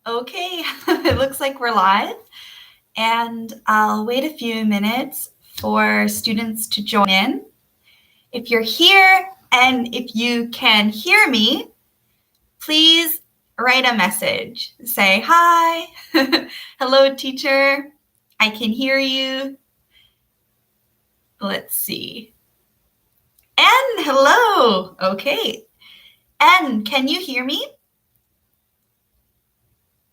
Okay, it looks like we're live, and I'll wait a few minutes for students to join in. If you're here and if you can hear me, please write a message. Say, hi, hello teacher, I can hear you. Let's see. And hello, okay. And can you hear me?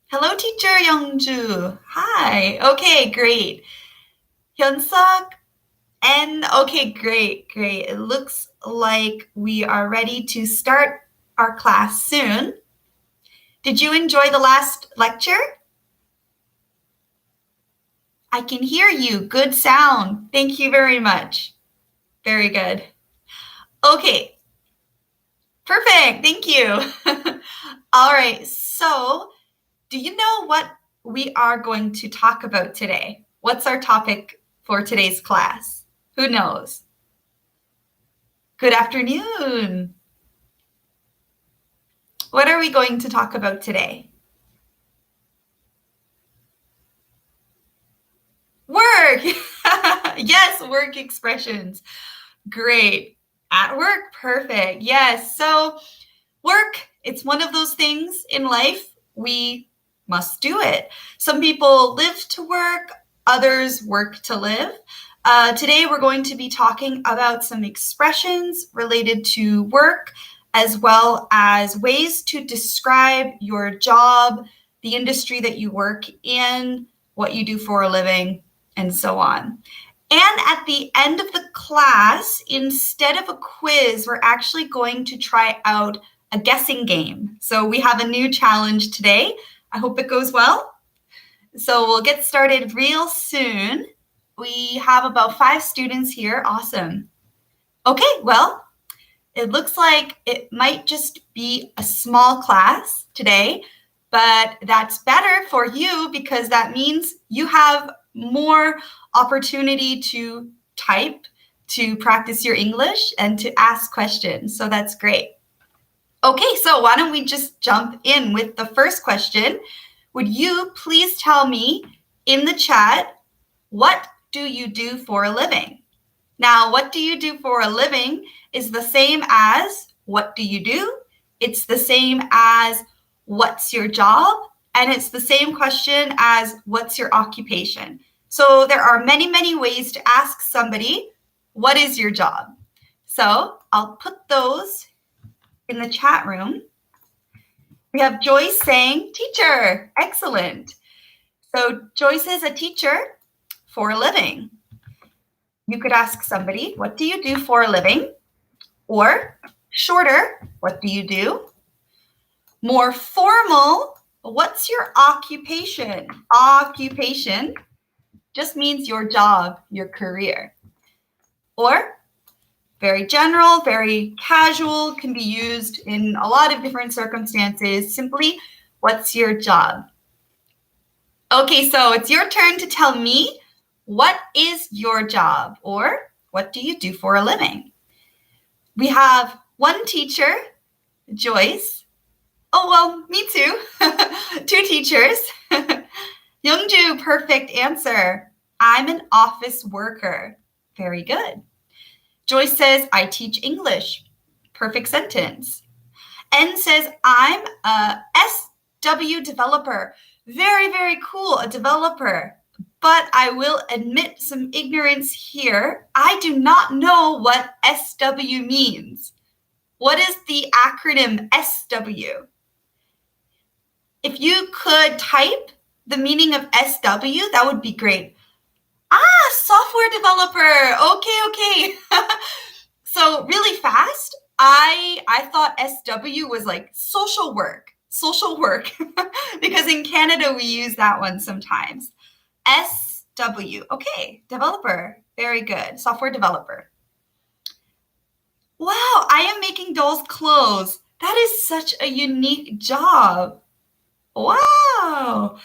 Hello, teacher Youngju. Hi. Okay, great. Hyunsuk. And okay, great. It looks like we are ready to start our class soon. Did you enjoy the last lecture? I can hear you. Good sound. Thank you very much. Very good. Okay. Perfect. Thank you. All right. So, do you know what we are going to talk about today? What's our topic for today's class? Who knows? Good afternoon. What are we going to talk about today? Work. Yes, work expressions. Great. At work, perfect. Yes, so work, it's one of those things in life we must do it. Some people live to work, others work to live. Today we're going to be talking about some expressions related to work, as well as ways to describe your job, the industry that you work in, what you do for a living, and so on. And at the end of the class, instead of a quiz, we're actually going to try out a guessing game. So we have a new challenge today. I hope it goes well. So we'll get started real soon. We have about 5 students here. Awesome. Okay, well, it looks like it might just be a small class today, but that's better for you because that means you have more opportunity to type, to practice your English, and to ask questions. So that's great. Okay, so why don't we just jump in with the first question? Would you please tell me in the chat, what do you do for a living? Now, what do you do for a living is the same as what do you do? It's the same as what's your job? And it's the same question as what's your occupation? So there are many, many ways to ask somebody, what is your job? So I'll put those in the chat room. We have Joyce saying, teacher, excellent. So Joyce is a teacher for a living. You could ask somebody, what do you do for a living? Or shorter, what do you do? More formal, what's your occupation? Occupation just means your job, your career. Or very general, very casual, can be used in a lot of different circumstances. Simply, what's your job? Okay, so it's your turn to tell me, what is your job? Or what do you do for a living? We have one teacher, Joyce. Oh, well, me too. 2 teachers. Youngju, perfect answer. I'm an office worker. Very good. Joyce says, I teach English. Perfect sentence. N says, I'm a SW developer. Very, very cool, a developer. But I will admit some ignorance here. I do not know what SW means. What is the acronym SW? If you could type the meaning of SW, that would be great. Software developer. Okay. So really fast, I thought SW was like social work, because in Canada we use that one sometimes. SW, okay, developer, very good, software developer. Wow, I am making dolls' clothes. That is such a unique job. Wow.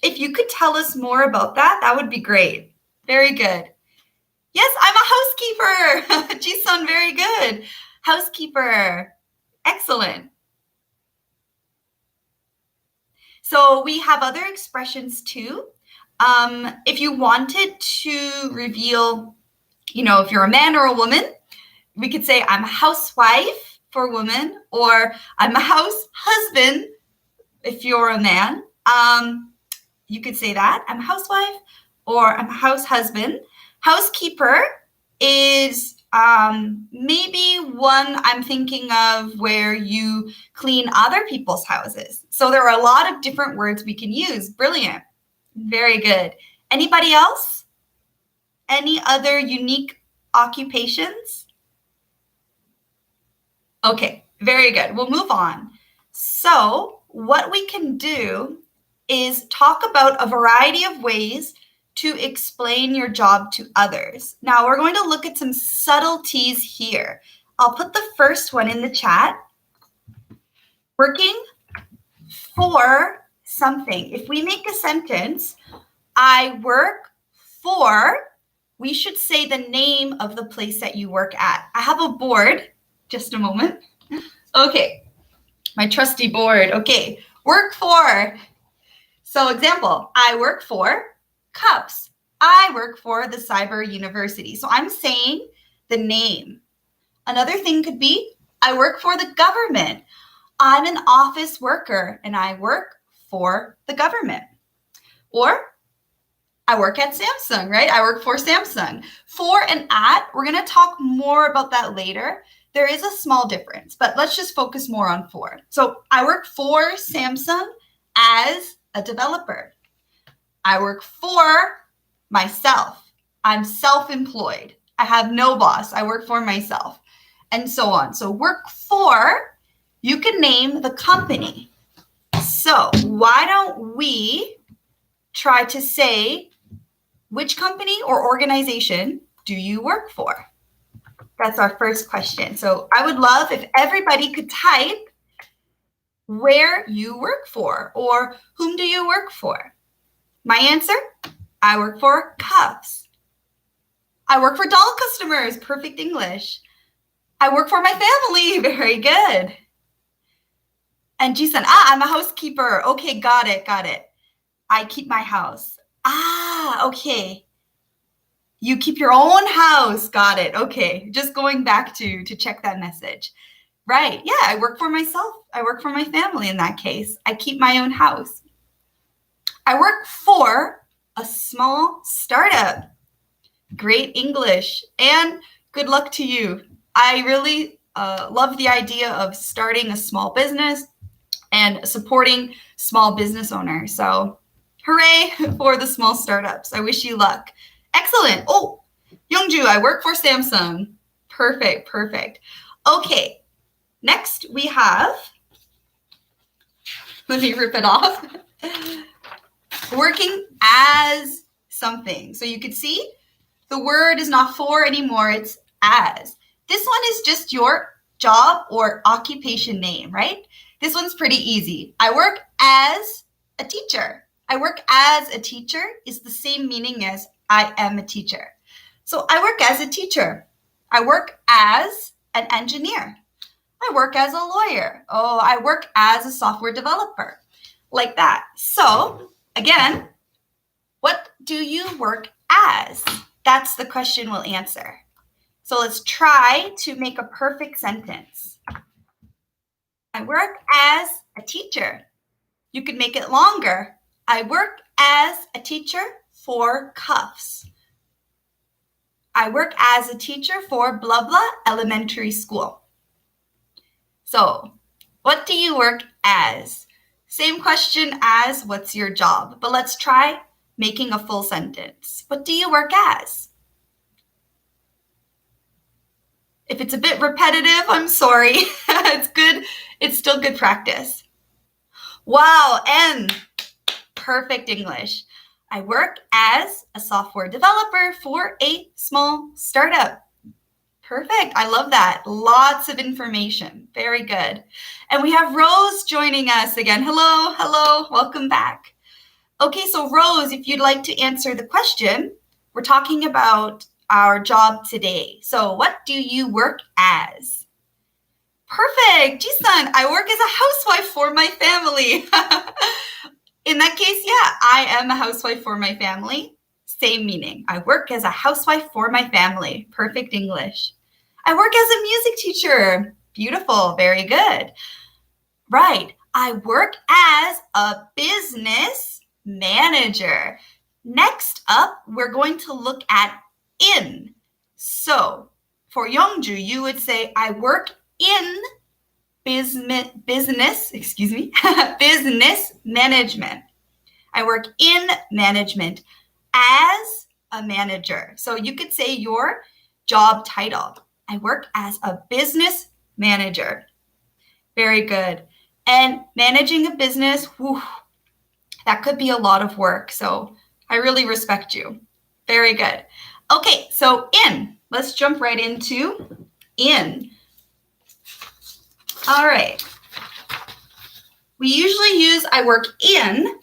If you could tell us more about that, that would be great. Very good. Yes, I'm a housekeeper. Ji-sun, very good. Housekeeper. Excellent. So we have other expressions too. If you wanted to reveal, if you're a man or a woman, we could say I'm a housewife for a woman, or I'm a house husband if you're a man. You could say that, I'm a housewife, or I'm a house husband. Housekeeper is maybe one I'm thinking of where you clean other people's houses. So there are a lot of different words we can use. Brilliant. Very good. Anybody else? Any other unique occupations? Okay, very good. We'll move on. So what we can do is talk about a variety of ways to explain your job to others. Now we're going to look at some subtleties here. I'll put the first one in the chat. Working for something. If we make a sentence, I work for, we should say the name of the place that you work at. I have a board. Just a moment. Okay, my trusty board. Okay, work for. So example, I work for Cups. I work for the Cyber University. So I'm saying the name. Another thing could be, I work for the government. I'm an office worker and I work for the government. Or I work at Samsung, right? I work for Samsung. For and at, we're going to talk more about that later. There is a small difference, but let's just focus more on for. So I work for Samsung as a developer. I work for myself. I'm self-employed. I have no boss. I work for myself, and so on. So work for, you can name the company. So why don't we try to say, which company or organization do you work for? That's our first question. So I would love if everybody could type where you work for or whom do you work for? My answer, I work for Cups. I work for doll customers. Perfect English. I work for my family. Very good. And Jisun, I'm a housekeeper. Okay, got it. I keep my house. Okay. You keep your own house. Got it. Okay, just going back to check that message. Right, yeah, I work for myself. I work for my family in that case. I keep my own house. I work for a small startup. Great English, and good luck to you. I really love the idea of starting a small business and supporting small business owners. So hooray for the small startups. I wish you luck. Excellent. Oh, Youngju, I work for Samsung. Perfect. Okay, next we have, let me rip it off. Working as something. So you can see the word is not for anymore, it's as. This one is just your job or occupation name, right? This one's pretty easy. I work as a teacher. I work as a teacher is the same meaning as I am a teacher. So I work as a teacher. I work as an engineer. I work as a lawyer. Oh, I work as a software developer. Like that. So again, what do you work as? That's the question we'll answer. So let's try to make a perfect sentence. I work as a teacher. You could make it longer. I work as a teacher for Cuffs. I work as a teacher for blah blah elementary school. So, what do you work as? Same question as what's your job, but let's try making a full sentence. What do you work as? If it's a bit repetitive, I'm sorry. It's good. It's still good practice. Wow, and perfect English. I work as a software developer for a small startup. Perfect. I love that. Lots of information. Very good. And we have Rose joining us again. Hello. Welcome back. Okay, so Rose, if you'd like to answer the question, we're talking about our job today. So what do you work as? Perfect. Jisun, I work as a housewife for my family. In that case, yeah, I am a housewife for my family. Same meaning. I work as a housewife for my family. Perfect English. I work as a music teacher. Beautiful. Very good. Right. I work as a business manager. Next up, we're going to look at in. So for Youngju, you would say, I work in business management. I work in management as a manager. So you could say your job title. I work as a business manager. Very good. And managing a business, whew, that could be a lot of work. So I really respect you. Very good. Okay, so in. Let's jump right into in. All right. We usually use I work in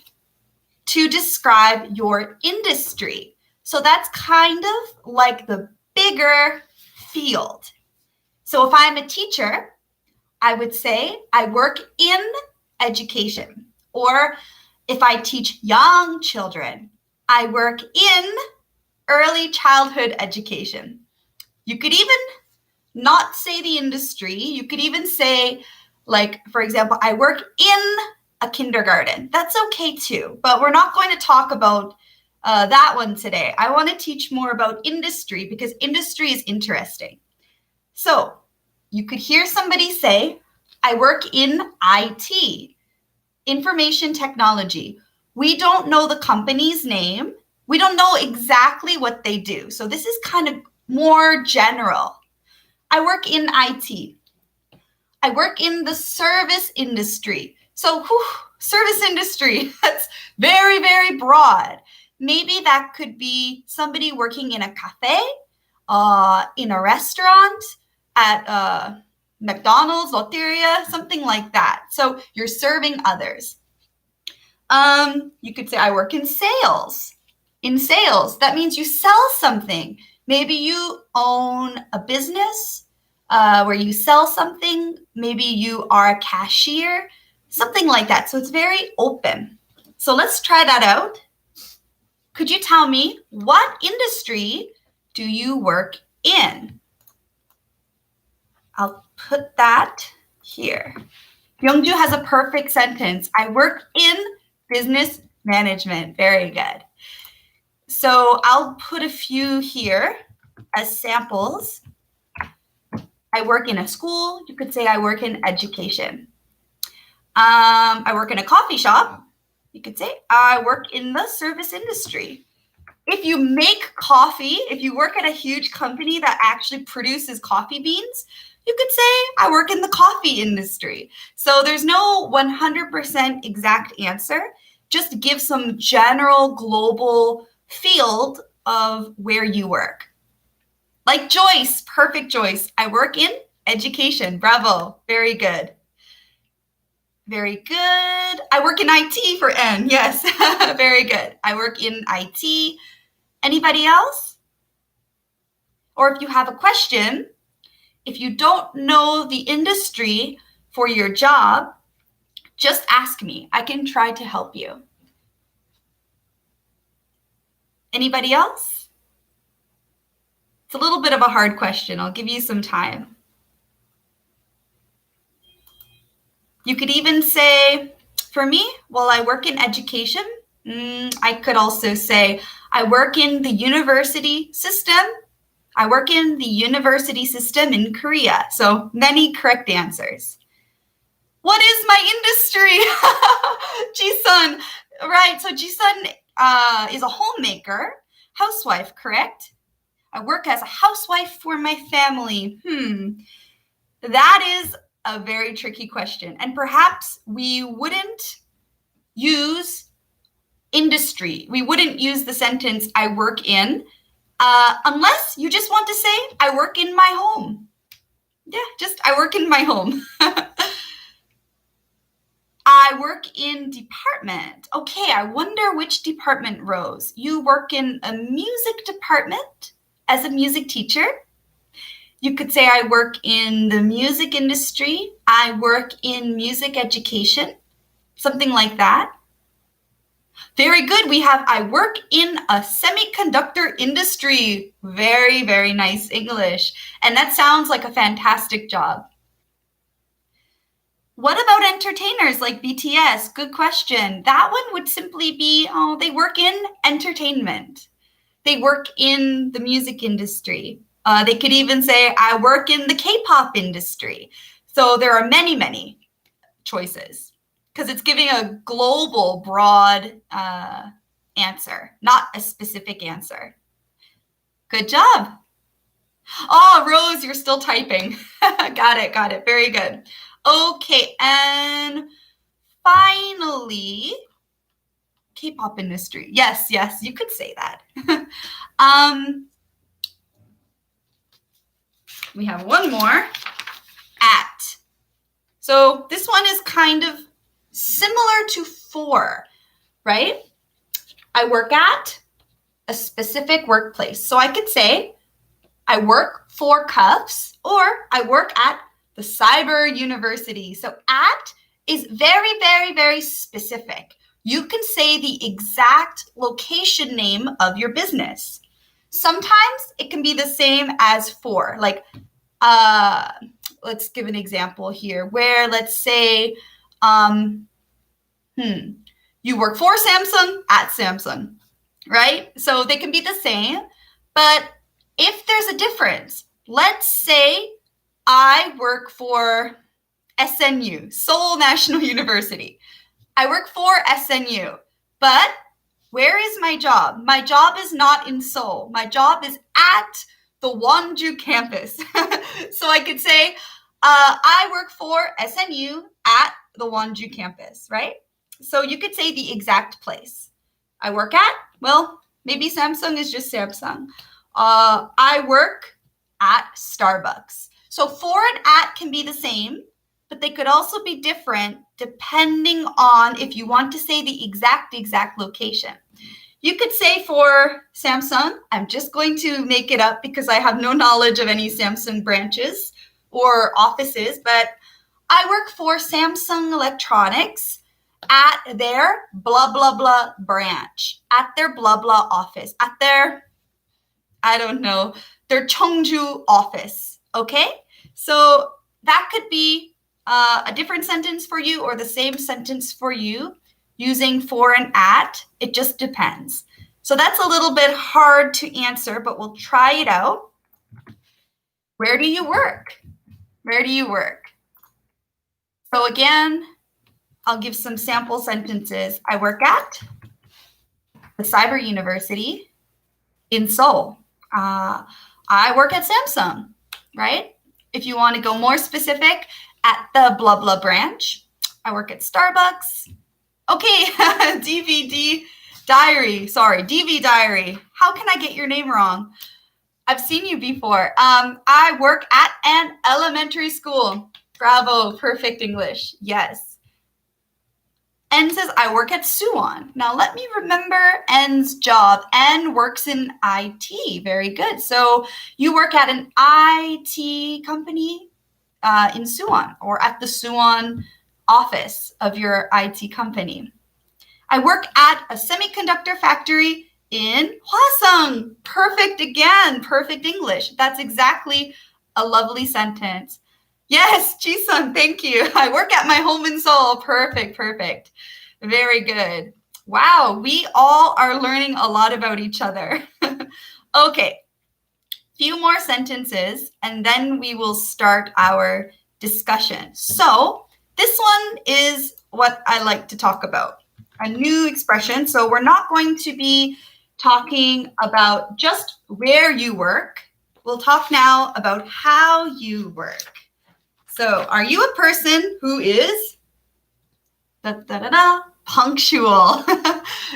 to describe your industry. So that's kind of like the bigger field. So if I'm a teacher, I would say I work in education. Or if I teach young children, I work in early childhood education. You could even not say the industry. You could even say, like, for example, I work in a kindergarten. That's okay too, but we're not going to talk about that one today. I want to teach more about industry because industry is interesting. So you could hear somebody say, I work in IT, information technology. We don't know the company's name. We don't know exactly what they do. So this is kind of more general. I work in IT. I work in the service industry. So service industry, that's very, very broad. Maybe that could be somebody working in a cafe, in a restaurant, at McDonald's, Lotteria, something like that. So you're serving others. You could say, I work in sales. In sales, that means you sell something. Maybe you own a business where you sell something. Maybe you are a cashier, something like that. So it's very open. So let's try that out. Could you tell me what industry do you work in? I'll put that here. Youngju has a perfect sentence. I work in business management. Very good. So I'll put a few here as samples. I work in a school. You could say I work in education. I work in a coffee shop. You could say I work in the service industry. If you make coffee, if you work at a huge company that actually produces coffee beans, you could say I work in the coffee industry. So there's no 100% exact answer. Just give some general global field of where you work. Like Joyce, perfect Joyce. I work in education. Bravo. Very good. Very good. I work in IT for N. Yes, very good. I work in IT. Anybody else? Or if you have a question, if you don't know the industry for your job, just ask me. I can try to help you. Anybody else? It's a little bit of a hard question. I'll give you some time. You could even say, for me, well, I work in education. I could also say, I work in the university system. I work in the university system in Korea. So many correct answers. What is my industry? Jisun, right. So Jisun is a homemaker, housewife, correct? I work as a housewife for my family. That is a very tricky question. And perhaps we wouldn't use industry. We wouldn't use the sentence, I work in, unless you just want to say, I work in my home. Yeah, just I work in my home. I work in department. Okay, I wonder which department, Rose. You work in a music department as a music teacher. You could say I work in the music industry. I work in music education, something like that. Very good. We have, I work in a semiconductor industry. Very, very nice English. And that sounds like a fantastic job. What about entertainers like BTS? Good question. That one would simply be, oh, they work in entertainment. They work in the music industry. They could even say, I work in the K-pop industry. So there are many, many choices because it's giving a global, broad answer, not a specific answer. Good job. Oh, Rose, you're still typing. Got it. Very good. Okay, and finally, K-pop industry. Yes, you could say that. We have one more, at. So this one is kind of similar to for, right? I work at a specific workplace. So I could say, I work for Cuffs, or I work at the Cyber University. So at is very, very, very specific. You can say the exact location name of your business. Sometimes it can be the same as for, like, let's give an example here where let's say, you work for Samsung at Samsung, right? So they can be the same, but if there's a difference, let's say I work for SNU, Seoul National University. I work for SNU, but where is my job? My job is not in Seoul. My job is at the Wonju campus. So I could say, I work for SNU at the Wonju campus, right? So you could say the exact place. I work at, well, maybe Samsung is just Samsung. I work at Starbucks. So for and at can be the same, but they could also be different depending on if you want to say the exact location. You could say for Samsung, I'm just going to make it up because I have no knowledge of any Samsung branches or offices, but I work for Samsung Electronics at their blah, blah, blah branch, at their blah, blah office, at their, I don't know, their Cheongju office, okay? So that could be a different sentence for you or the same sentence for you using for and at. It just depends. So that's a little bit hard to answer, but we'll try it out. Where do you work? Where do you work? So again, I'll give some sample sentences. I work at the Cyber University in Seoul. I work at Samsung, right? If you want to go more specific, at the blah, blah branch. I work at Starbucks. Okay, DV Diary. How can I get your name wrong? I've seen you before. I work at an elementary school. Bravo, perfect English. Yes. N says, I work at Suwon. Now let me remember N's job. N works in IT. Very good. So you work at an IT company in Suwon or at the Suwon office of your IT company. I work at a semiconductor factory in Hwasong. Perfect again. Perfect English. That's exactly a lovely sentence. Yes, Jisun, thank you. I work at my home in Seoul. Perfect. Very good. Wow, we all are learning a lot about each other. Okay, few more sentences, and then we will start our discussion. So this one is what I like to talk about, a new expression. So we're not going to be talking about just where you work. We'll talk now about how you work. So are you a person who is punctual?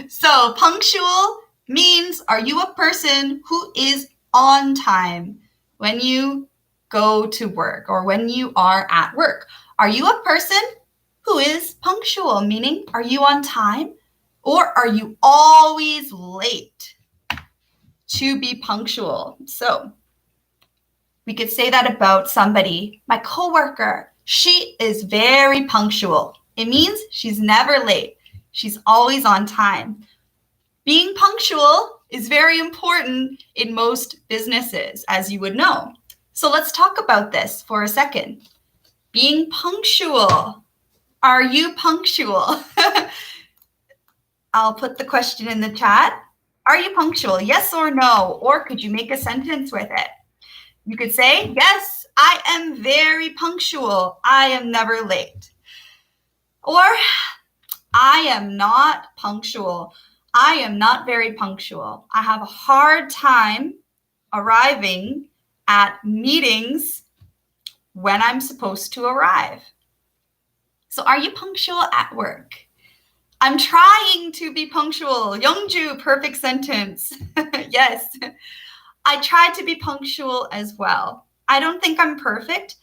So punctual means, are you a person who is on time when you go to work or when you are at work? Are you a person who is punctual, meaning are you on time or are you always late? To be punctual. So we could say that about somebody, my coworker, she is very punctual. It means she's never late. She's always on time. Being punctual is very important in most businesses, as you would know. So let's talk about this for a second. Being punctual. Are you punctual? I'll put the question in the chat. Are you punctual? Yes or no? Or could you make a sentence with it? You could say, yes, I am very punctual. I am never late. Or, I am not punctual. I am not very punctual. I have a hard time arriving at meetings when I'm supposed to arrive. So are you punctual at work? I'm trying to be punctual. Youngju, perfect sentence. Yes. I try to be punctual as well. I don't think I'm perfect,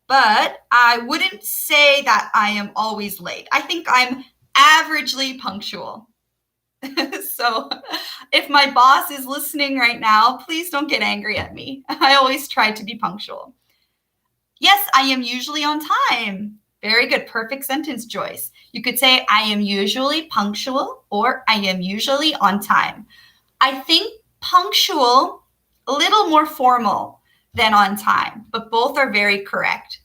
but I wouldn't say that I am always late. I think I'm averagely punctual. So if my boss is listening right now, please don't get angry at me. I always try to be punctual. Yes, I am usually on time. Very good. Perfect sentence, Joyce. You could say, I am usually punctual or I am usually on time. I think punctual, a little more formal than on time, but both are very correct.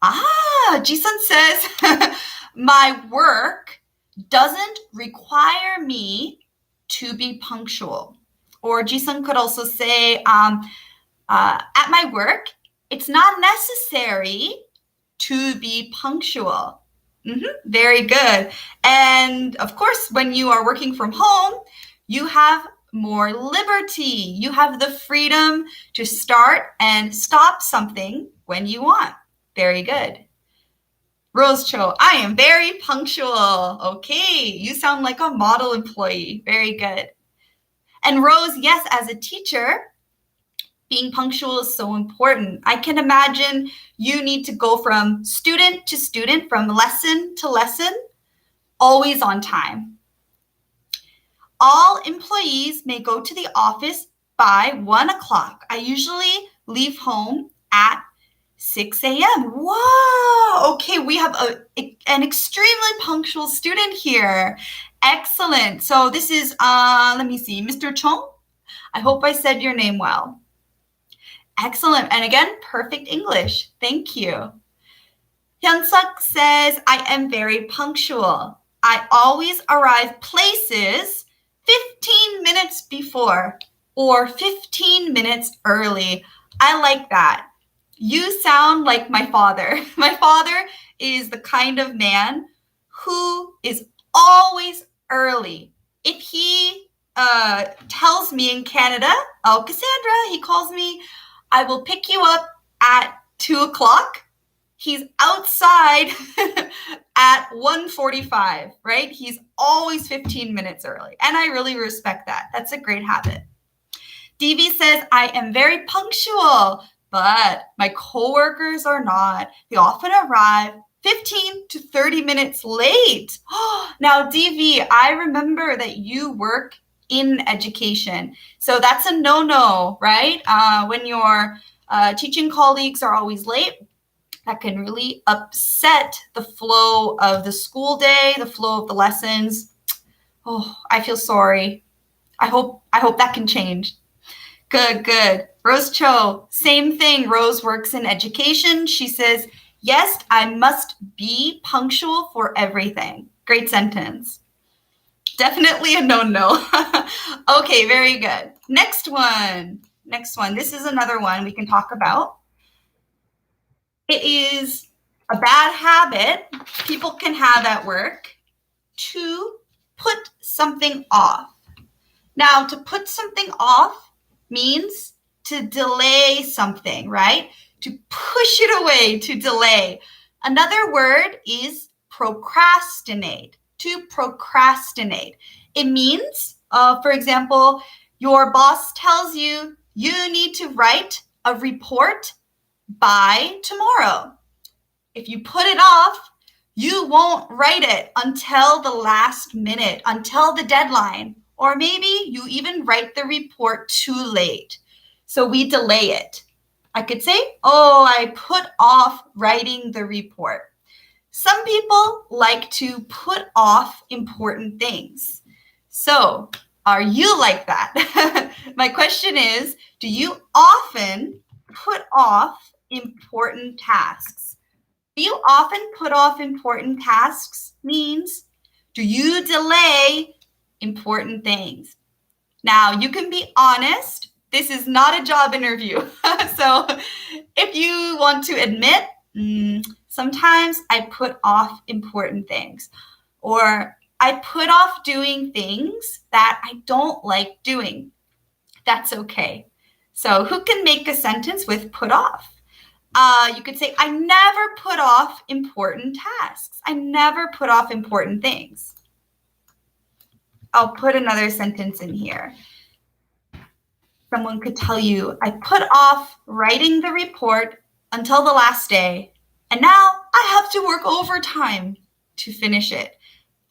Jisun says, my work doesn't require me to be punctual. Or Jisun could also say, at my work, it's not necessary to be punctual. Very good. And of course, when you are working from home, you have more liberty. You have the freedom to start and stop something when you want. Very good. Rose Cho, I am very punctual. Okay, you sound like a model employee. Very good. And Rose, yes, as a teacher, being punctual is so important. I can imagine you need to go from student to student, from lesson to lesson, always on time. All employees may go to the office by 1 o'clock. I usually leave home at 6 a.m. Whoa! Okay, we have an extremely punctual student here. Excellent. So this is, let me see, Mr. Chong. I hope I said your name well. Excellent. And again, perfect English. Thank you. Hyunsuk says, I am very punctual. I always arrive places 15 minutes before or 15 minutes early. I like that. You sound like my father. My father is the kind of man who is always early. If he tells me in Canada, oh, Cassandra, he calls me, I will pick you up at 2 o'clock. He's outside at 1:45, right? He's always 15 minutes early. And I really respect that. That's a great habit. DV says, I am very punctual, but my coworkers are not. They often arrive 15 to 30 minutes late. Now, DV, I remember that you work in education. So that's a no-no, right? When your teaching colleagues are always late, that can really upset the flow of the school day, the flow of the lessons. Oh, I feel sorry. I hope that can change. Good. Rose Cho, same thing. Rose works in education. She says, yes, I must be punctual for everything. Great sentence. Definitely a no-no. Okay, very good. Next one. This is another one we can talk about. It is a bad habit people can have at work to put something off. Now, to put something off means to delay something, right? To push it away, to delay. Another word is procrastinate. To procrastinate. It means, for example, your boss tells you you need to write a report by tomorrow. If you put it off, you won't write it until the last minute, until the deadline, or maybe you even write the report too late. So we delay it. I could say, oh, I put off writing the report. Some people like to put off important things. So, are you like that? My question is, do you often put off important tasks? Do you often put off important tasks means, do you delay important things? Now, you can be honest. This is not a job interview. So if you want to admit, sometimes I put off important things, or I put off doing things that I don't like doing. That's okay. So who can make a sentence with put off? You could say, I never put off important tasks. I never put off important things. I'll put another sentence in here. Someone could tell you, I put off writing the report until the last day, and now I have to work overtime to finish it.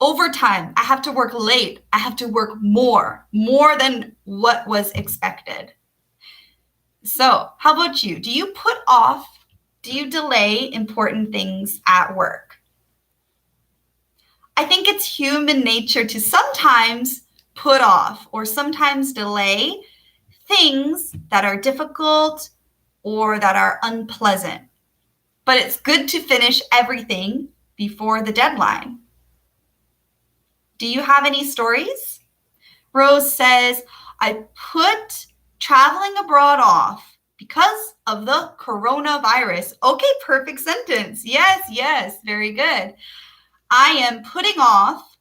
Overtime, I have to work late. I have to work more than what was expected. So how about you? Do you put off, do you delay important things at work? I think it's human nature to sometimes put off or sometimes delay things that are difficult or that are unpleasant. But it's good to finish everything before the deadline. Do you have any stories? Rose says, I put traveling abroad off because of the coronavirus. Okay, perfect sentence. Yes, very good. I am putting off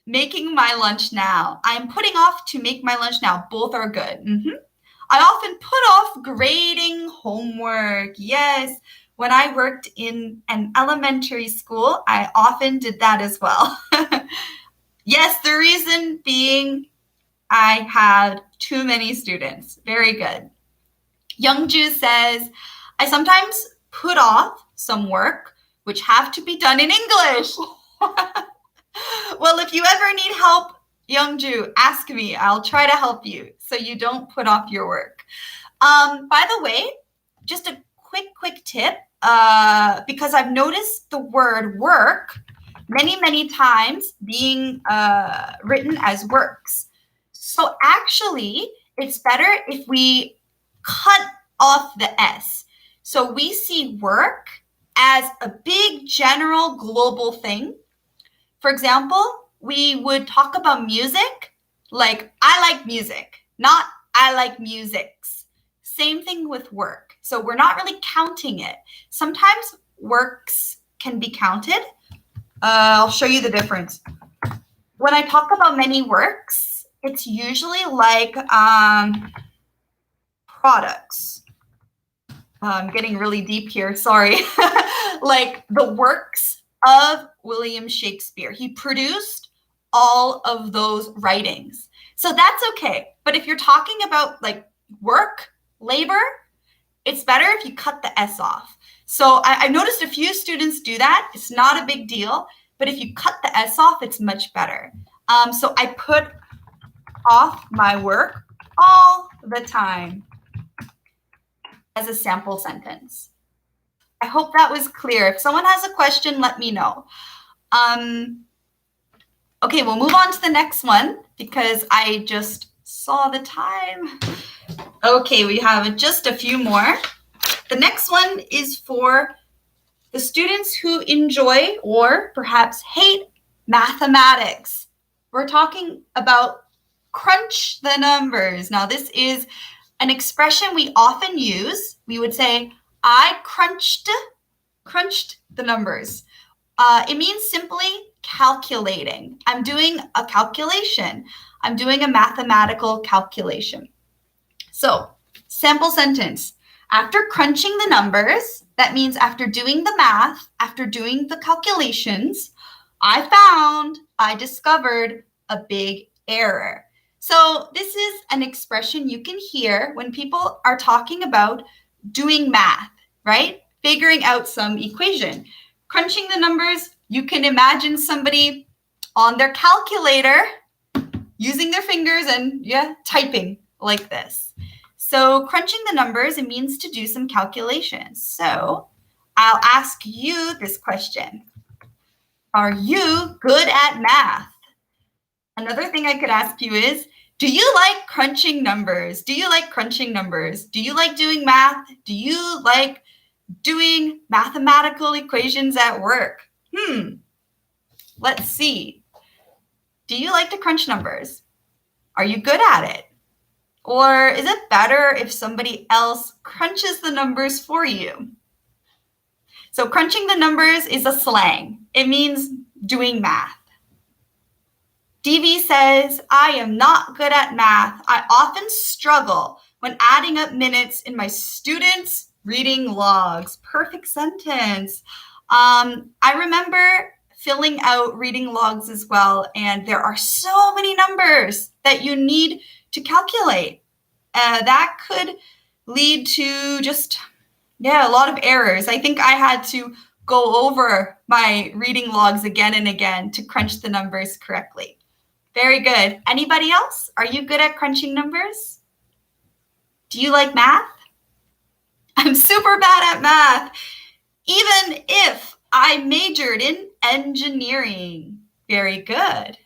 making my lunch now. I am putting off to make my lunch now. Both are good. I often put off grading homework. Yes, when I worked in an elementary school, I often did that as well. Yes, the reason being I had too many students. Very good. Youngju says, I sometimes put off some work which have to be done in English. Well, if you ever need help, Youngju, ask me. I'll try to help you so you don't put off your work. By the way, just a quick tip, because I've noticed the word work many times being written as works. So actually, it's better if we cut off the S. So we see work as a big general global thing. For example, we would talk about music like I like music, not I like musics. Same thing with work. So we're not really counting it. Sometimes works can be counted. I'll show you the difference. When I talk about many works, it's usually like products. I'm getting really deep here, sorry. Like the works of William Shakespeare. He produced all of those writings. So that's okay. But if you're talking about like work, labor, it's better if you cut the S off. So I noticed a few students do that. It's not a big deal. But if you cut the S off, it's much better. So I put off my work all the time as a sample sentence. I hope that was clear. If someone has a question, let me know. Okay, we'll move on to the next one because I just saw the time. Okay, we have just a few more. The next one is for the students who enjoy or perhaps hate mathematics. We're talking about crunch the numbers. Now, this is an expression we often use. We would say, I crunched the numbers. It means simply calculating. I'm doing a calculation. I'm doing a mathematical calculation. So, sample sentence. After crunching the numbers, that means after doing the math, after doing the calculations, I discovered a big error. So this is an expression you can hear when people are talking about doing math, right? Figuring out some equation. Crunching the numbers, you can imagine somebody on their calculator using their fingers and typing like this. So crunching the numbers, it means to do some calculations. So I'll ask you this question. Are you good at math? Another thing I could ask you is, do you like crunching numbers? Do you like crunching numbers? Do you like doing math? Do you like doing mathematical equations at work? Let's see. Do you like to crunch numbers? Are you good at it? Or is it better if somebody else crunches the numbers for you? So crunching the numbers is a slang. It means doing math. DV says, I am not good at math. I often struggle when adding up minutes in my students' reading logs. Perfect sentence. I remember filling out reading logs as well, and there are so many numbers that you need to calculate. That could lead to just, a lot of errors. I think I had to go over my reading logs again and again to crunch the numbers correctly. Very good. Anybody else? Are you good at crunching numbers? Do you like math? I'm super bad at math, even if I majored in engineering. Very good.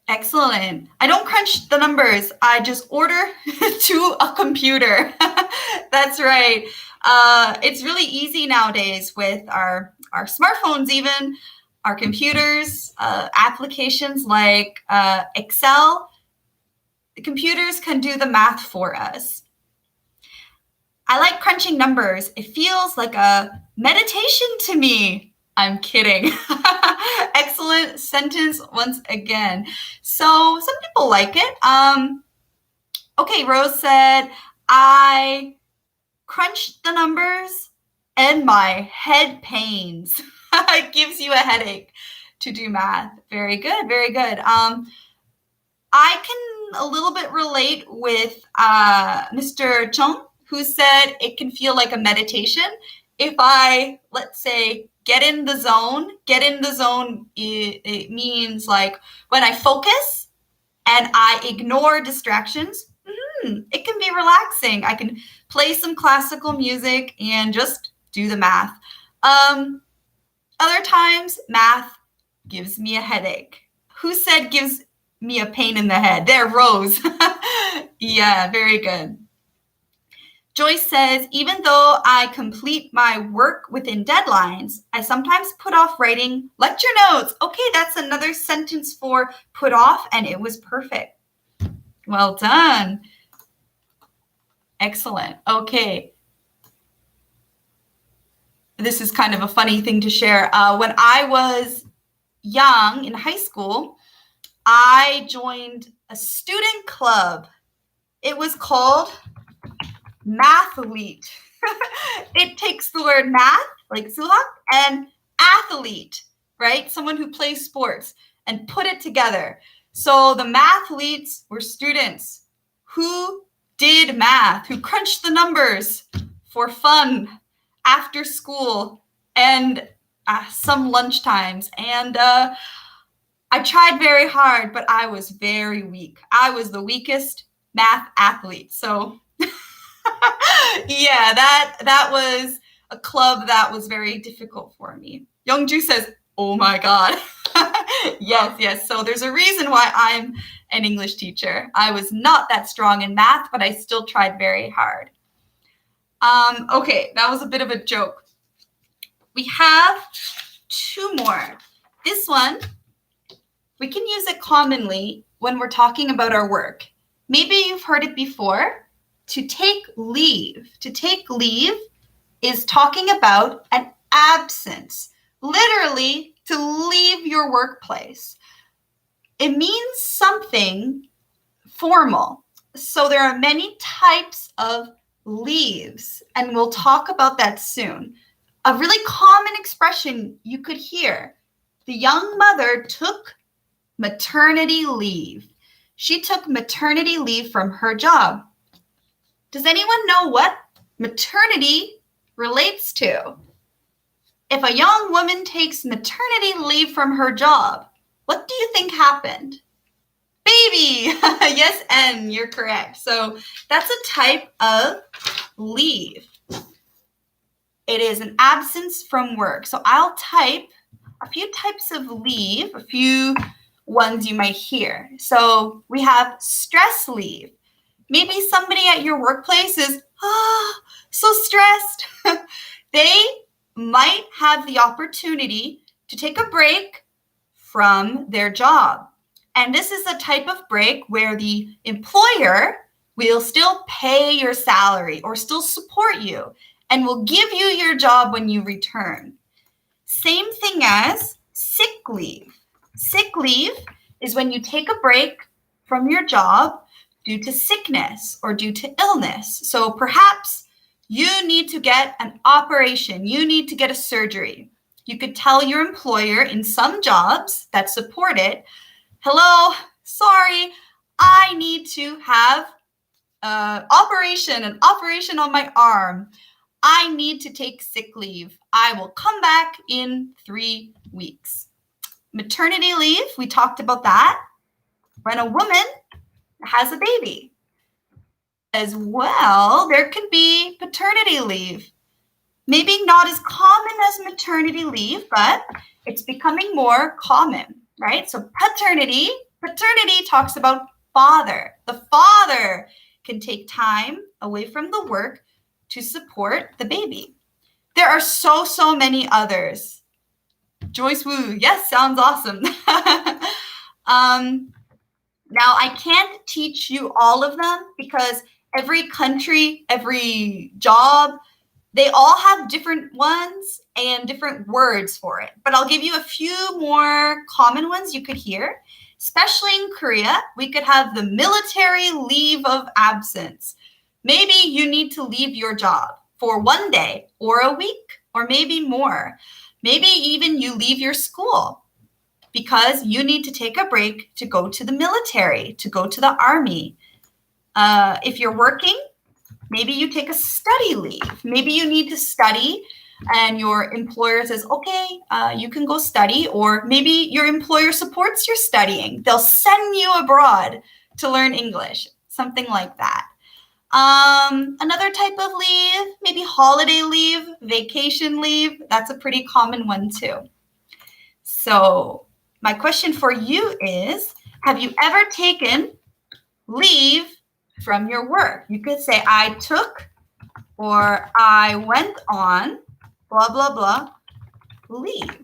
Excellent. I don't crunch the numbers. I just order to a computer. That's right. It's really easy nowadays with our smartphones even, our computers, applications like Excel. The computers can do the math for us. I like crunching numbers. It feels like a meditation to me. I'm kidding. Excellent sentence once again. So some people like it. Okay, Rose said, I crunch the numbers and my head pains. It gives you a headache to do math. Very good, very good. I can a little bit relate with Mr. Chung, who said it can feel like a meditation. If I, let's say, get in the zone, it means like when I focus and I ignore distractions, it can be relaxing. I can play some classical music and just do the math. Other times, math gives me a headache. Who said gives me a pain in the head? There, Rose. Yeah, very good. Joyce says, even though I complete my work within deadlines, I sometimes put off writing lecture notes. Okay, that's another sentence for put off, and it was perfect. Well done. Excellent. Okay. This is kind of a funny thing to share. When I was young in high school, I joined a student club. It was called Mathlete. It takes the word math, like suhak, and athlete, right? Someone who plays sports, and put it together. So the mathletes were students who did math, who crunched the numbers for fun after school and some lunch times. And I tried very hard, but I was very weak. I was the weakest math athlete. So yeah, that was a club that was very difficult for me. Youngju says, oh my God. Yes. So there's a reason why I'm an English teacher. I was not that strong in math, but I still tried very hard. Okay, that was a bit of a joke. We have two more. This one, we can use it commonly when we're talking about our work. Maybe you've heard it before. To take leave. To take leave is talking about an absence. Literally, to leave your workplace. It means something formal. So there are many types of leaves, and we'll talk about that soon. A really common expression you could hear. The young mother took maternity leave. She took maternity leave from her job. Does anyone know what maternity relates to? If a young woman takes maternity leave from her job, what do you think happened? Baby. Yes, N, you're correct. So that's a type of leave. It is an absence from work. So I'll type a few types of leave, a few ones you might hear. So we have stress leave. Maybe somebody at your workplace is so stressed. They might have the opportunity to take a break from their job. And this is a type of break where the employer will still pay your salary or still support you and will give you your job when you return. Same thing as sick leave. Sick leave is when you take a break from your job due to sickness or due to illness. So perhaps you need to get an operation. You need to get a surgery. You could tell your employer in some jobs that support it, hello, sorry, I need to have an operation on my arm. I need to take sick leave. I will come back in 3 weeks. Maternity leave, we talked about that. When a woman has a baby. As well, there could be paternity leave. Maybe not as common as maternity leave, but it's becoming more common, right? So paternity talks about father. The father can take time away from the work to support the baby. There are so many others. Joyce Wu, yes, sounds awesome. Now, I can't teach you all of them because every country, every job, they all have different ones and different words for it. But I'll give you a few more common ones you could hear. Especially in Korea, we could have the military leave of absence. Maybe you need to leave your job for 1 day or a week or maybe more. Maybe even you leave your school because you need to take a break to go to the military, to go to the army. If you're working, maybe you take a study leave. Maybe you need to study and your employer says, okay, you can go study. Or maybe your employer supports your studying. They'll send you abroad to learn English, something like that. Another type of leave, maybe holiday leave, vacation leave. That's a pretty common one too. So my question for you is, have you ever taken leave from your work? You could say, I took or I went on blah, blah, blah, leave.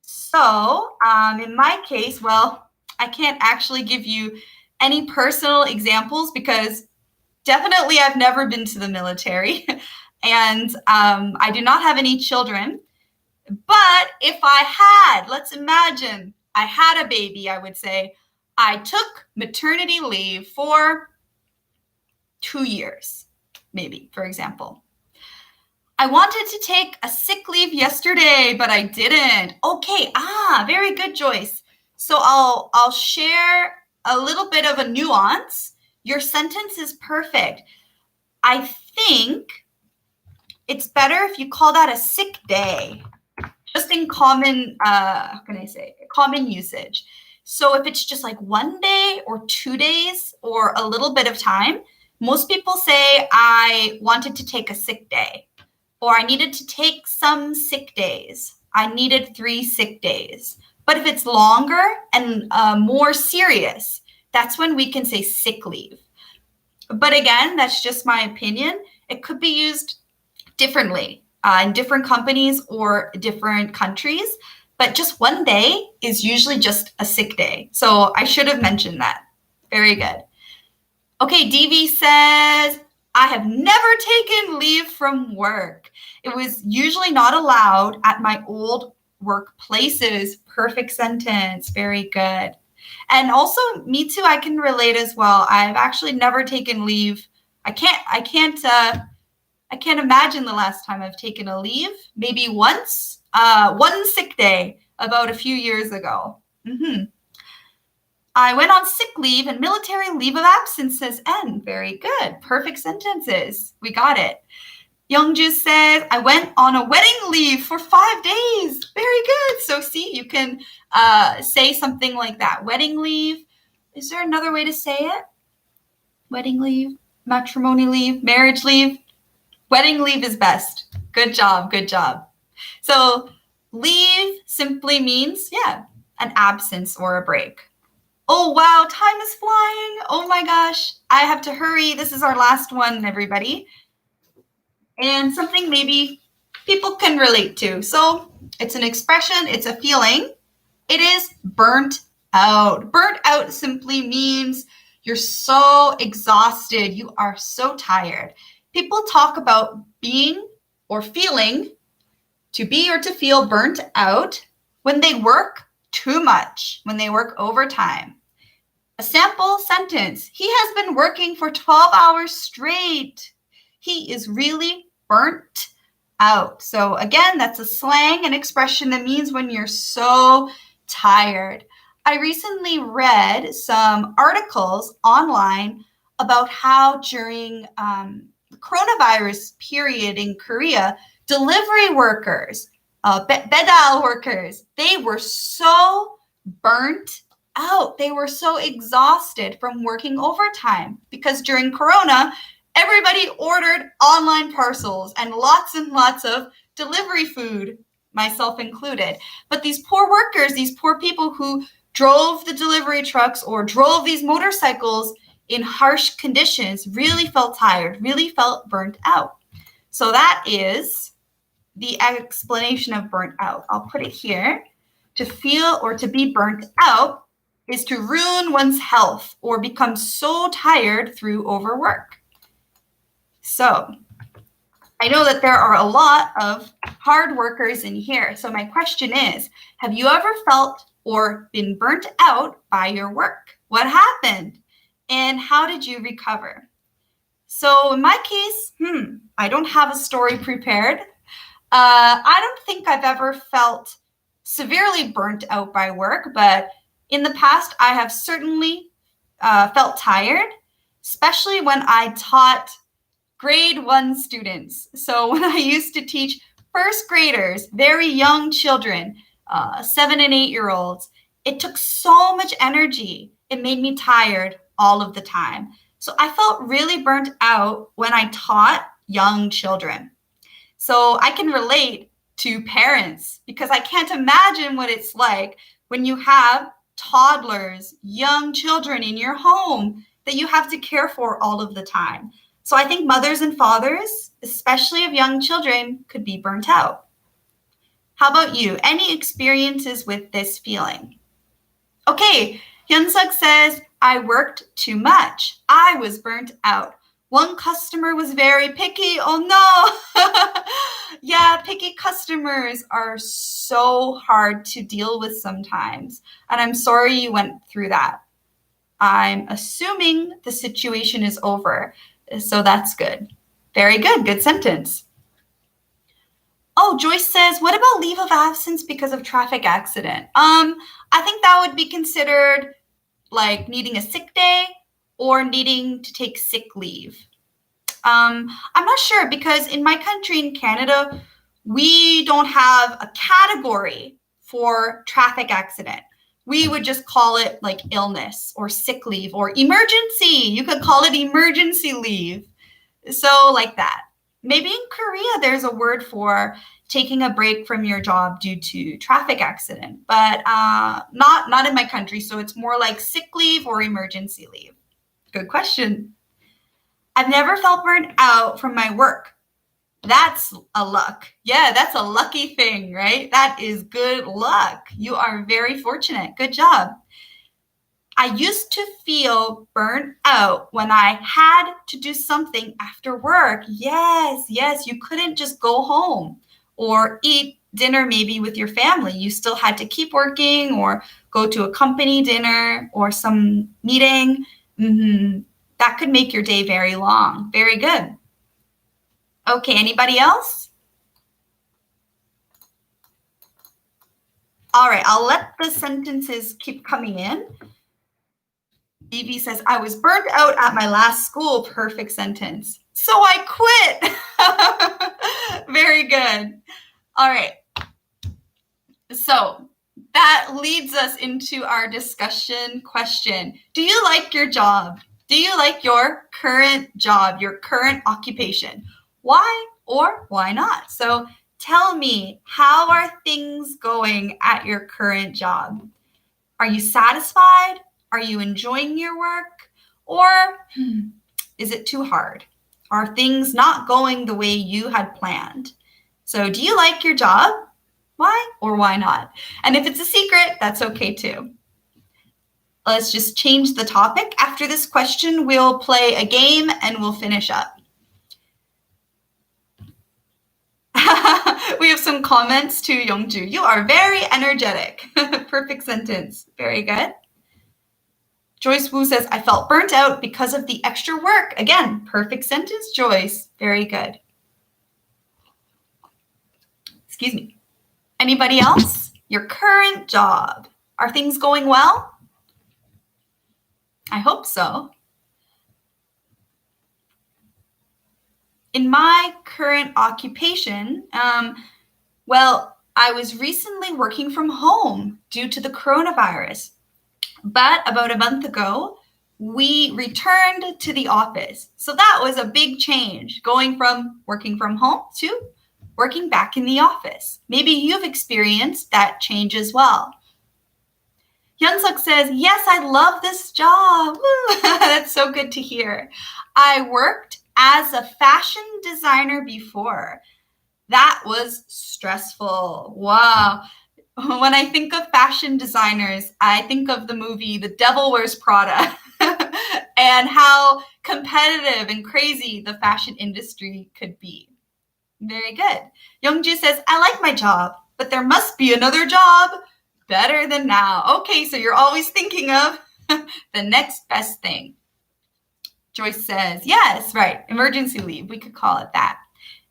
So in my case, well, I can't actually give you any personal examples because definitely I've never been to the military and I do not have any children. But if I had, let's imagine I had a baby, I would say, I took maternity leave for 2 years, maybe, for example. I wanted to take a sick leave yesterday, but I didn't. Okay, very good, Joyce. So I'll share a little bit of a nuance. Your sentence is perfect. I think it's better if you call that a sick day, just in common, common usage. So if it's just like 1 day or 2 days or a little bit of time, most people say, I wanted to take a sick day, or I needed to take some sick days. I needed 3 sick days. But if it's longer and more serious, that's when we can say sick leave. But again, that's just my opinion. It could be used differently in different companies or different countries. But just 1 day is usually just a sick day. So I should have mentioned that. Very good. Okay, DV says, I have never taken leave from work. It was usually not allowed at my old workplaces. Perfect sentence. Very good. And also, me too, I can relate as well. I've actually never taken leave. I can't imagine the last time I've taken a leave. Maybe once, 1 sick day about a few years ago. I went on sick leave and military leave of absence, says N. Very good. Perfect sentences. We got it. Youngju says, I went on a wedding leave for 5 days. Very good. So see, you can say something like that. Wedding leave. Is there another way to say it? Wedding leave, matrimony leave, marriage leave? Wedding leave is best. Good job, good job. So leave simply means, an absence or a break. Oh, wow, time is flying. Oh my gosh, I have to hurry. This is our last one, everybody. And something maybe people can relate to. So it's an expression, it's a feeling. It is burnt out. Burnt out simply means you're so exhausted. You are so tired. People talk about being or feeling, to be or to feel burnt out when they work too much, when they work overtime. A sample sentence: he has been working for 12 hours straight. He is really burnt out. So again, that's a slang, an expression that means when you're so tired. I recently read some articles online about how during the coronavirus period in Korea, delivery workers, bedal workers, they were so burnt out. They were so exhausted from working overtime because during Corona, everybody ordered online parcels and lots of delivery food, myself included. But these poor workers, these poor people who drove the delivery trucks or drove these motorcycles in harsh conditions really felt tired, really felt burnt out. So that is the explanation of burnt out. I'll put it here. To feel or to be burnt out is to ruin one's health or become so tired through overwork. So I know that there are a lot of hard workers in here. So my question is, have you ever felt or been burnt out by your work? What happened? And how did you recover? So in my case, I don't have a story prepared. I don't think I've ever felt severely burnt out by work, but in the past, I have certainly felt tired, especially when I taught grade 1 students. So when I used to teach first graders, very young children, 7 and 8-year-olds, it took so much energy. It made me tired all of the time. So I felt really burnt out when I taught young children. So I can relate to parents because I can't imagine what it's like when you have toddlers, young children in your home that you have to care for all of the time. So I think mothers and fathers, especially of young children, could be burnt out. How about you? Any experiences with this feeling? Okay, Hyunsuk says, I worked too much. I was burnt out. One customer was very picky. Oh no. Yeah, picky customers are so hard to deal with sometimes. And I'm sorry you went through that. I'm assuming the situation is over. So that's good. Very good. Good sentence. Oh, Joyce says, what about leave of absence because of traffic accident? I think that would be considered like needing a sick day or needing to take sick leave. I'm not sure because in my country, in Canada, we don't have a category for traffic accident. We would just call it like illness or sick leave or emergency. You could call it emergency leave. So like that. Maybe in Korea, there's a word for taking a break from your job due to traffic accident, but not in my country. So it's more like sick leave or emergency leave. Good question. I've never felt burnt out from my work. That's a luck. Yeah, that's a lucky thing, right? That is good luck. You are very fortunate. Good job. I used to feel burnt out when I had to do something after work. Yes, you couldn't just go home or eat dinner maybe with your family. You still had to keep working or go to a company dinner or some meeting. That could make your day very long. Very good. Okay, anybody else? All right, I'll let the sentences keep coming in. Vivi says, I was burnt out at my last school. Perfect sentence. So I quit. Very good. All right. So that leads us into our discussion question. Do you like your job? Do you like your current job, your current occupation? Why or why not? So tell me, how are things going at your current job? Are you satisfied? Are you enjoying your work? Or is it too hard? Are things not going the way you had planned? So do you like your job? Why or why not? And if it's a secret, that's okay too. Let's just change the topic. After this question, we'll play a game and we'll finish up. We have some comments to Youngju. You are very energetic. Perfect sentence. Very good. Joyce Wu says, I felt burnt out because of the extra work. Again, perfect sentence, Joyce. Very good. Excuse me. Anybody else? Your current job. Are things going well? I hope so. In my current occupation, well, I was recently working from home due to the coronavirus. But about a month ago, we returned to the office. So that was a big change, going from working from home to working back in the office. Maybe you've experienced that change as well. Hyunsuk says, yes, I love this job. Woo! That's so good to hear. I worked as a fashion designer before. That was stressful. Wow. When I think of fashion designers, I think of the movie The Devil Wears Prada and how competitive and crazy the fashion industry could be. Very good. Youngju says, I like my job, but there must be another job better than now. Okay, so you're always thinking of the next best thing. Joyce says, yes, right, emergency leave. We could call it that.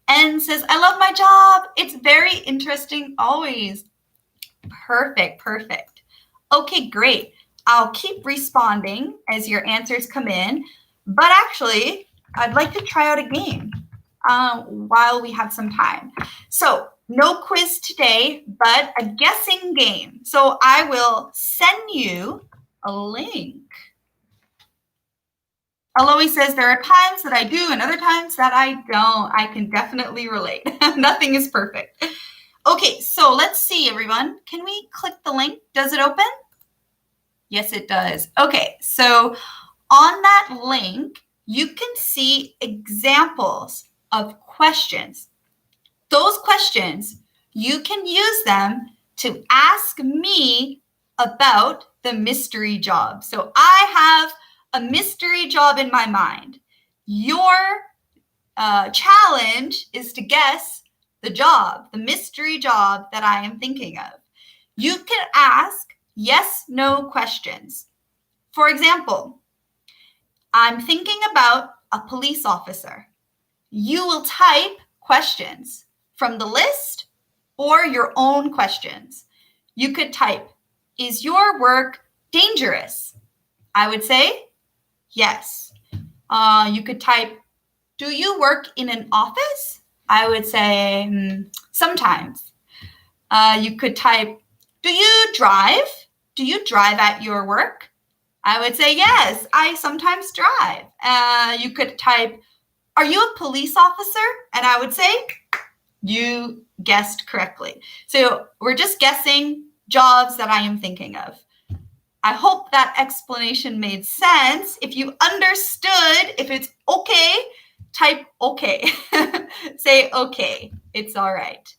And says, I love my job. It's very interesting always. Perfect, perfect. Okay, great. I'll keep responding as your answers come in. But actually, I'd like to try out a game while we have some time. So no quiz today, but a guessing game. So I will send you a link. Aloe says, there are times that I do and other times that I don't. I can definitely relate. Nothing is perfect. Okay, so let's see, everyone. Can we click the link? Does it open? Yes, it does. Okay, so on that link, you can see examples of questions. Those questions, you can use them to ask me about the mystery job. So I have a mystery job in my mind. Your challenge is to guess the job, the mystery job that I am thinking of. You can ask yes, no questions. For example, I'm thinking about a police officer. You will type questions from the list or your own questions. You could type, is your work dangerous? I would say yes. You could type, do you work in an office? I would say sometimes. You could type, do you drive? Do you drive at your work? I would say, yes, I sometimes drive. You could type, are you a police officer? And I would say, you guessed correctly. So we're just guessing jobs that I am thinking of. I hope that explanation made sense. If you understood, if it's okay, type okay. Say okay, it's all right.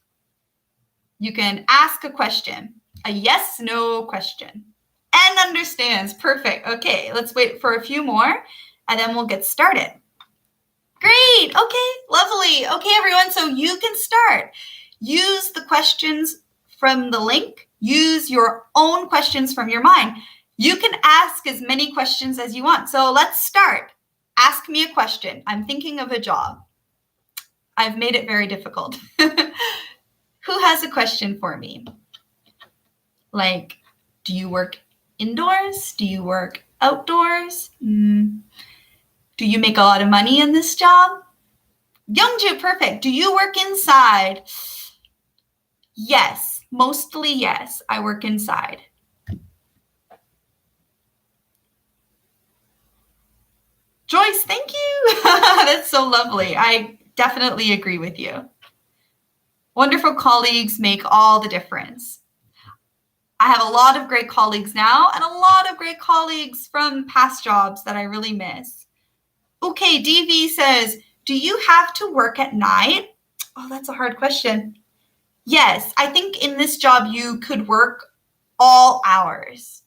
You can ask a question, a yes, no question. And understands, perfect. Okay, let's wait for a few more and then we'll get started. Great, okay, lovely. Okay, everyone, so you can start. Use the questions from the link. Use your own questions from your mind. You can ask as many questions as you want. So let's start. Ask me a question. I'm thinking of a job. I've made it very difficult. Who has a question for me? Like, do you work indoors? Do you work outdoors? Do you make a lot of money in this job? Youngju, perfect. Do you work inside? Yes, Mostly yes, I work inside. Joyce, thank you. That's so lovely. I definitely agree with you. Wonderful colleagues make all the difference. I have a lot of great colleagues now and a lot of great colleagues from past jobs that I really miss. Okay, DV says, do you have to work at night? Oh, that's a hard question. Yes, I think in this job you could work all hours.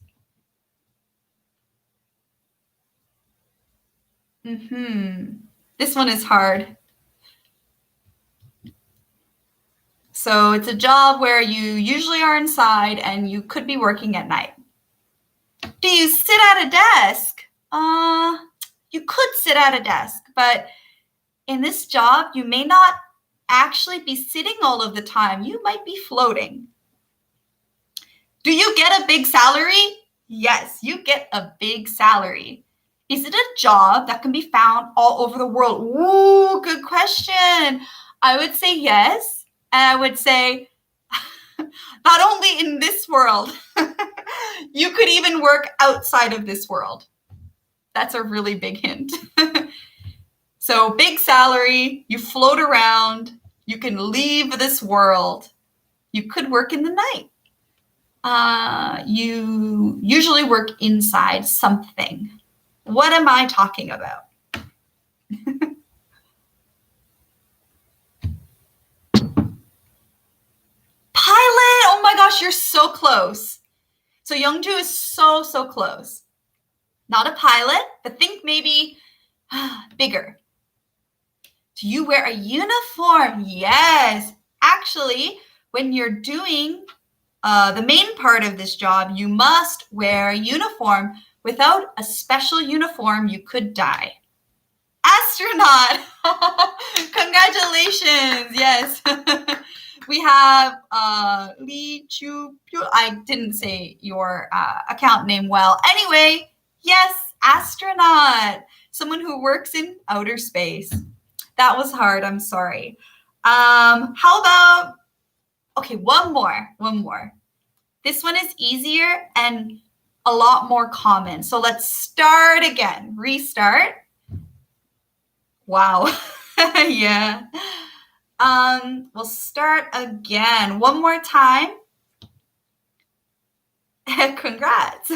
This one is hard. So it's a job where you usually are inside and you could be working at night. Do you sit at a desk? You could sit at a desk, but in this job, you may not actually be sitting all of the time. You might be floating. Do you get a big salary? Yes, you get a big salary. Is it a job that can be found all over the world? Ooh, good question. I would say yes. And I would say not only in this world, you could even work outside of this world. That's a really big hint. So big salary, you float around, you can leave this world. You could work in the night. You usually work inside something. What am I talking about? Pilot! Oh my gosh, you're so close. So Youngju is so close. Not a pilot, but think maybe bigger. Do you wear a uniform? Yes. Actually, when you're doing the main part of this job, you must wear a uniform. Without a special uniform, you could die. Astronaut! Congratulations! Yes. We have Lee Chu Pyu. I didn't say your account name well. Anyway, yes, astronaut. Someone who works in outer space. That was hard. I'm sorry. How about, okay, one more. This one is easier and a lot more common. So let's start again. Restart. Wow. Yeah. We'll start again. One more time. Congrats.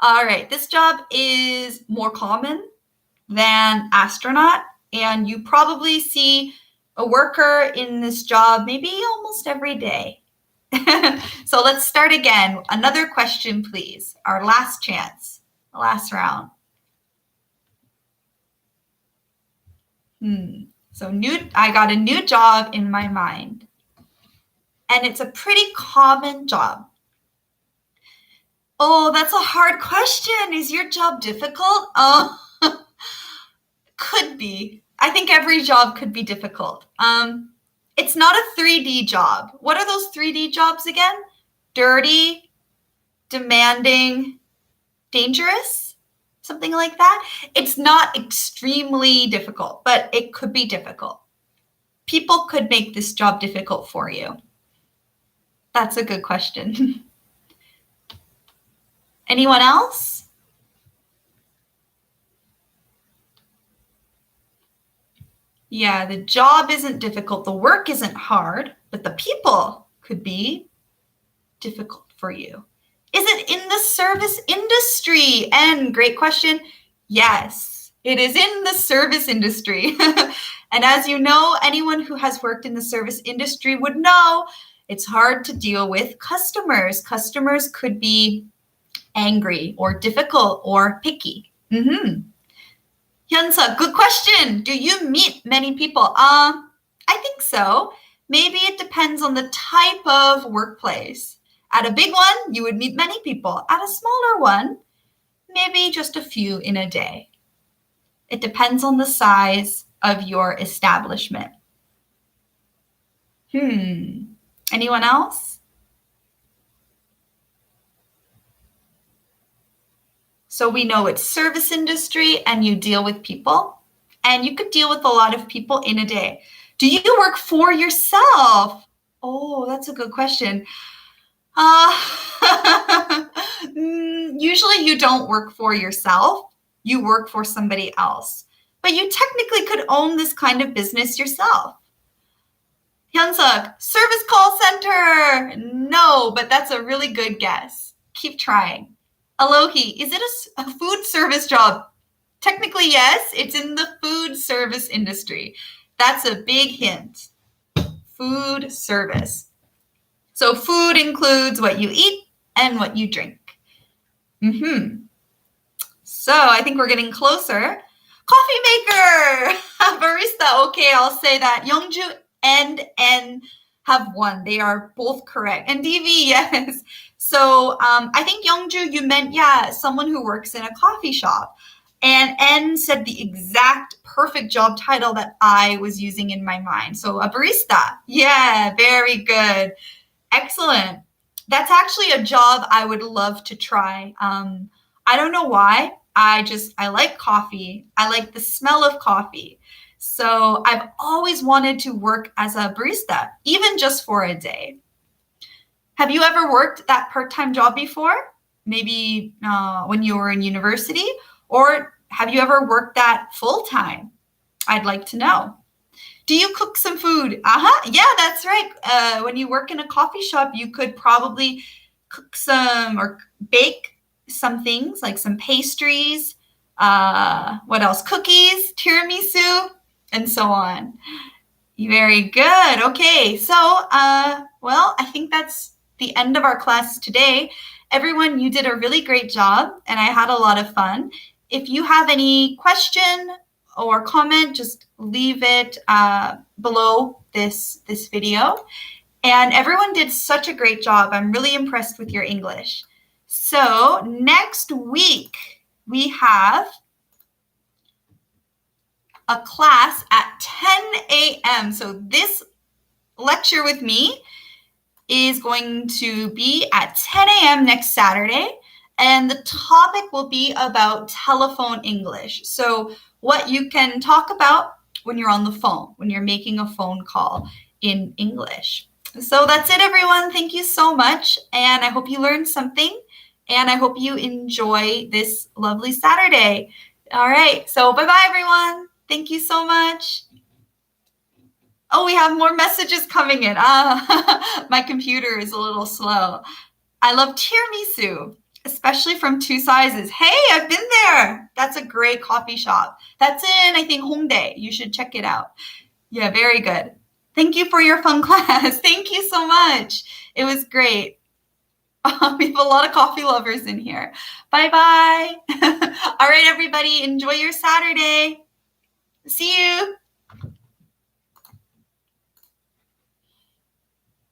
All right. This job is more common than astronaut, and you probably see a worker in this job maybe almost every day. So let's start again. Another question, please. Our last chance, last round. So I got a new job in my mind. And it's a pretty common job. Oh, that's a hard question. Is your job difficult? Oh, could be. I think every job could be difficult. It's not a 3D job. What are those 3D jobs again? Dirty, demanding, dangerous, something like that. It's not extremely difficult, but it could be difficult. People could make this job difficult for you. That's a good question. Anyone else? Yeah, the job isn't difficult. The work isn't hard, but the people could be difficult for you. Is it in the service industry? And great question. Yes, it is in the service industry. And as you know, anyone who has worked in the service industry would know it's hard to deal with customers. Customers could be angry or difficult or picky. Hyunsa, good question. Do you meet many people? I think so. Maybe it depends on the type of workplace. At a big one, you would meet many people. At a smaller one, maybe just a few in a day. It depends on the size of your establishment. Anyone else? So we know it's service industry and you deal with people, and you could deal with a lot of people in a day. Do you work for yourself? Oh, that's a good question. Usually you don't work for yourself. You work for somebody else. But you technically could own this kind of business yourself. Hyunsuk, service call center. No, but that's a really good guess. Keep trying. Alohi, is it a food service job? Technically, yes. It's in the food service industry. That's a big hint. Food service. So food includes what you eat and what you drink. So I think we're getting closer. Coffee maker, barista. Okay, I'll say that. Youngju and N have won. They are both correct. And DV, yes. So I think Youngju, you meant, someone who works in a coffee shop. And N said the exact perfect job title that I was using in my mind. So a barista. Yeah, very good. Excellent. That's actually a job I would love to try. I don't know why. I like coffee. I like the smell of coffee. So I've always wanted to work as a barista, even just for a day. Have you ever worked that part-time job before? Maybe when you were in university? Or have you ever worked that full-time? I'd like to know. Do you cook some food? Yeah, that's right. When you work in a coffee shop, you could probably cook some or bake some things like some pastries. What else? Cookies, tiramisu, and so on. Very good. Okay, so, I think that's the end of our class today. Everyone, you did a really great job, and I had a lot of fun. If you have any question or comment, just leave it below this video. And everyone did such a great job. I'm really impressed with your English. So next week, we have a class at 10 a.m. So this lecture with me is going to be at 10 a.m. next Saturday. And the topic will be about telephone English. So what you can talk about when you're on the phone, when you're making a phone call in English. So that's it, everyone. Thank you so much. And I hope you learned something. And I hope you enjoy this lovely Saturday. All right. So bye-bye, everyone. Thank you so much. Oh, we have more messages coming in. My computer is a little slow. I love tiramisu, especially from Two Sizes. Hey, I've been there. That's a great coffee shop. That's in, I think, Hongdae. You should check it out. Yeah, very good. Thank you for your fun class. Thank you so much. It was great. We have a lot of coffee lovers in here. Bye-bye. All right, everybody, enjoy your Saturday. See you.